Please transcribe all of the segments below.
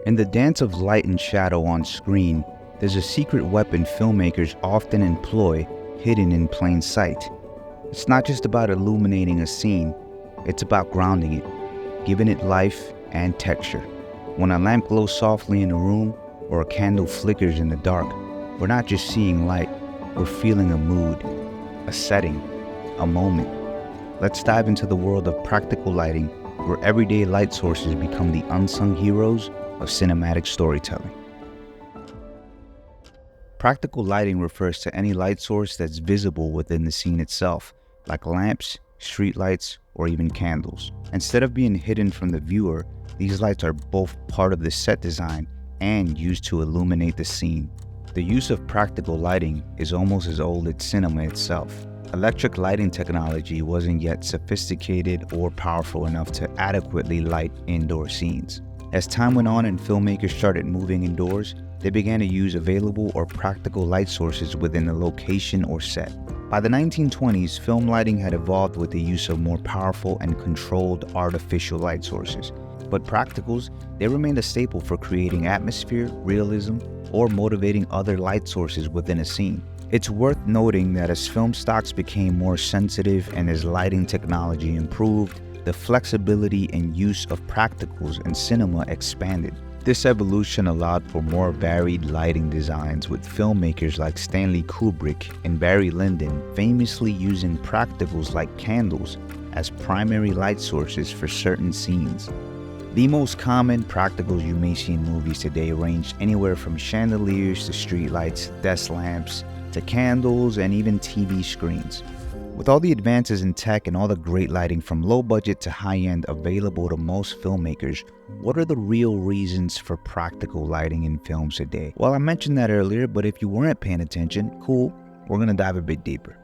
In the dance of light and shadow on screen, there's a secret weapon filmmakers often employ hidden in plain sight. It's not just about illuminating a scene, it's about grounding it, giving it life and texture. When a lamp glows softly in a room or a candle flickers in the dark, we're not just seeing light, we're feeling a mood, a setting, a moment. Let's dive into the world of practical lighting, where everyday light sources become the unsung heroes of cinematic storytelling. Practical lighting refers to any light source that's visible within the scene itself, like lamps, streetlights, or even candles. Instead of being hidden from the viewer, these lights are both part of the set design and used to illuminate the scene. The use of practical lighting is almost as old as cinema itself. Electric lighting technology wasn't yet sophisticated or powerful enough to adequately light indoor scenes. As time went on and filmmakers started moving indoors, they began to use available or practical light sources within the location or set. By the 1920s, film lighting had evolved with the use of more powerful and controlled artificial light sources. But practicals, they remained a staple for creating atmosphere, realism, or motivating other light sources within a scene. It's worth noting that as film stocks became more sensitive and as lighting technology improved, the flexibility and use of practicals in cinema expanded. This evolution allowed for more varied lighting designs, with filmmakers like Stanley Kubrick and Barry Lyndon famously using practicals like candles as primary light sources for certain scenes. The most common practicals you may see in movies today range anywhere from chandeliers to streetlights, desk lamps, to candles, and even TV screens. With all the advances in tech and all the great lighting from low budget to high end available to most filmmakers, what are the real reasons for practical lighting in films today? Well, I mentioned that earlier, but if you weren't paying attention, cool, we're gonna dive a bit deeper.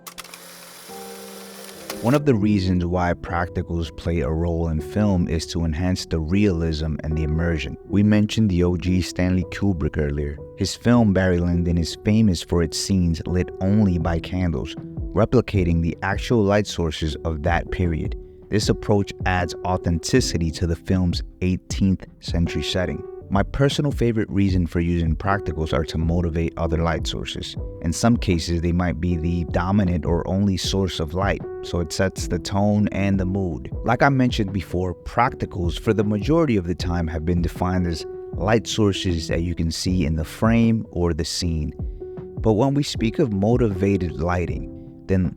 One of the reasons why practicals play a role in film is to enhance the realism and the immersion. We mentioned the OG Stanley Kubrick earlier. His film Barry Lyndon is famous for its scenes lit only by candles, replicating the actual light sources of that period. This approach adds authenticity to the film's 18th century setting. My personal favorite reason for using practicals are to motivate other light sources. In some cases, they might be the dominant or only source of light, so it sets the tone and the mood. Like I mentioned before, practicals for the majority of the time have been defined as light sources that you can see in the frame or the scene. But when we speak of motivated lighting, then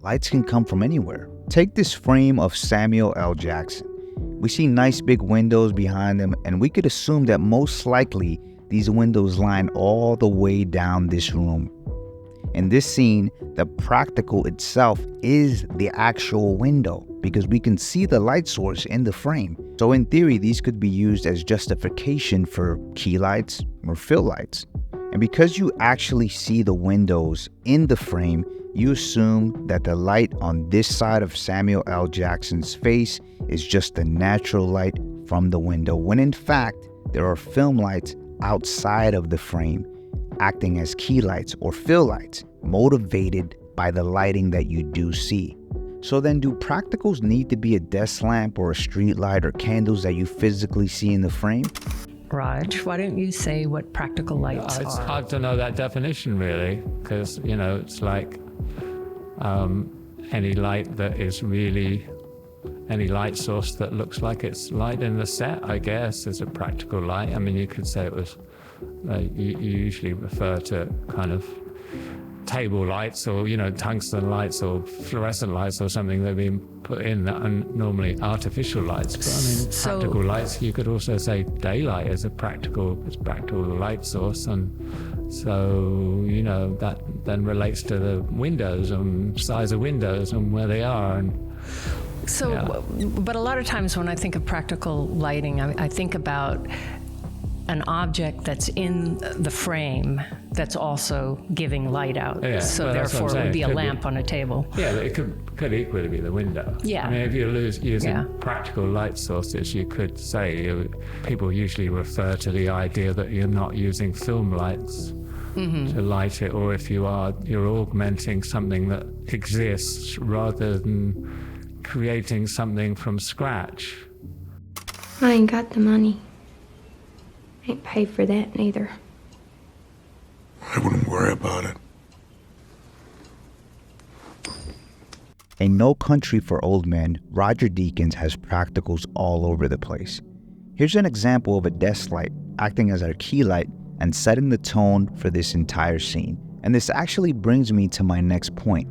lights can come from anywhere. Take this frame of Samuel L. Jackson. We see nice big windows behind him, and we could assume that most likely these windows line all the way down this room. In this scene, the practical itself is the actual window because we can see the light source in the frame. So in theory, these could be used as justification for key lights or fill lights. And because you actually see the windows in the frame, you assume that the light on this side of Samuel L. Jackson's face is just the natural light from the window, when in fact, there are film lights outside of the frame, acting as key lights or fill lights, motivated by the lighting that you do see. So then, do practicals need to be a desk lamp or a street light or candles that you physically see in the frame? Raj, why don't you say what practical lights are? It's hard to know that definition, really, because, it's like any light that is really, any light source that looks like it's light in the set, I guess, is a practical light. I mean, you could say it was, you usually refer to kind of table lights or, tungsten lights or fluorescent lights or something that have been put in that are normally artificial lights. But I mean, practical lights, you could also say daylight is a practical light source. And so, that then relates to the windows and size of windows and where they are. And but a lot of times when I think of practical lighting, I think about an object that's in the frame that's also giving light out. Yeah, so therefore it would be a lamp on a table. Yeah, but it could equally be the window. Yeah. I mean, if you're using practical light sources, you could say, people usually refer to the idea that you're not using film lights to light it, or if you are, you're augmenting something that exists rather than creating something from scratch. I ain't got the money. Ain't paid for that neither. I wouldn't worry about it. In No Country for Old Men, Roger Deakins has practicals all over the place. Here's an example of a desk light acting as our key light and setting the tone for this entire scene. And this actually brings me to my next point.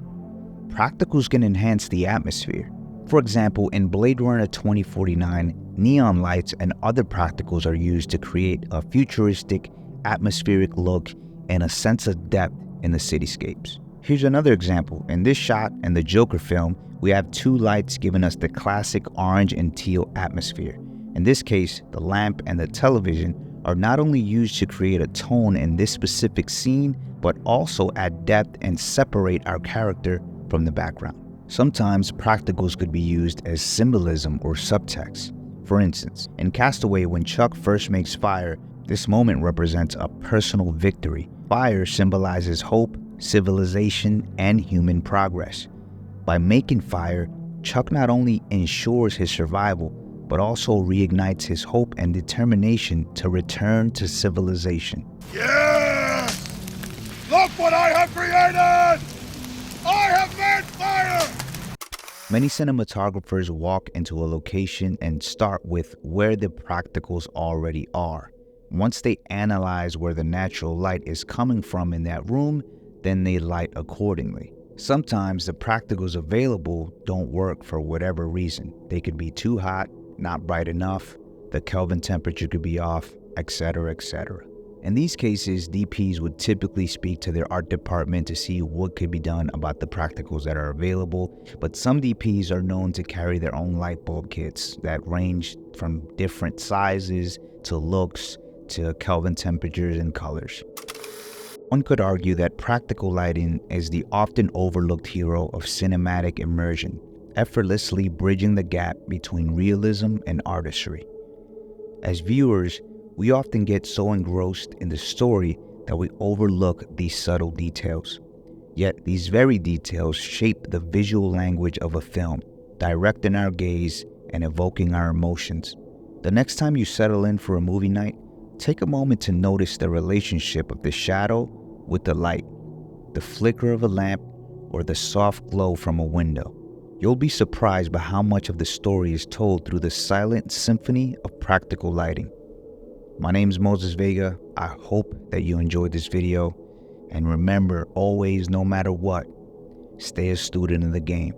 Practicals can enhance the atmosphere. For example, in Blade Runner 2049, neon lights and other practicals are used to create a futuristic, atmospheric look and a sense of depth in the cityscapes. Here's another example. In this shot in the Joker film, we have two lights giving us the classic orange and teal atmosphere. In this case, the lamp and the television are not only used to create a tone in this specific scene, but also add depth and separate our character from the background. Sometimes practicals could be used as symbolism or subtext. For instance, in Castaway, when Chuck first makes fire, this moment represents a personal victory. Fire symbolizes hope, civilization, and human progress. By making fire, Chuck not only ensures his survival, but also reignites his hope and determination to return to civilization. Yeah! Look what I have created! I have made fire! Many cinematographers walk into a location and start with where the practicals already are. Once they analyze where the natural light is coming from in that room, then they light accordingly. Sometimes the practicals available don't work for whatever reason. They could be too hot, not bright enough, the Kelvin temperature could be off, etc., etc. In these cases, DPs would typically speak to their art department to see what could be done about the practicals that are available, but some DPs are known to carry their own light bulb kits that range from different sizes to looks to Kelvin temperatures and colors. One could argue that practical lighting is the often overlooked hero of cinematic immersion, effortlessly bridging the gap between realism and artistry. As viewers, we often get so engrossed in the story that we overlook these subtle details. Yet these very details shape the visual language of a film, directing our gaze and evoking our emotions. The next time you settle in for a movie night, take a moment to notice the relationship of the shadow with the light, the flicker of a lamp, or the soft glow from a window. You'll be surprised by how much of the story is told through the silent symphony of practical lighting. My name is Moses Vega. I hope that you enjoyed this video. And remember, always, no matter what, stay a student in the game.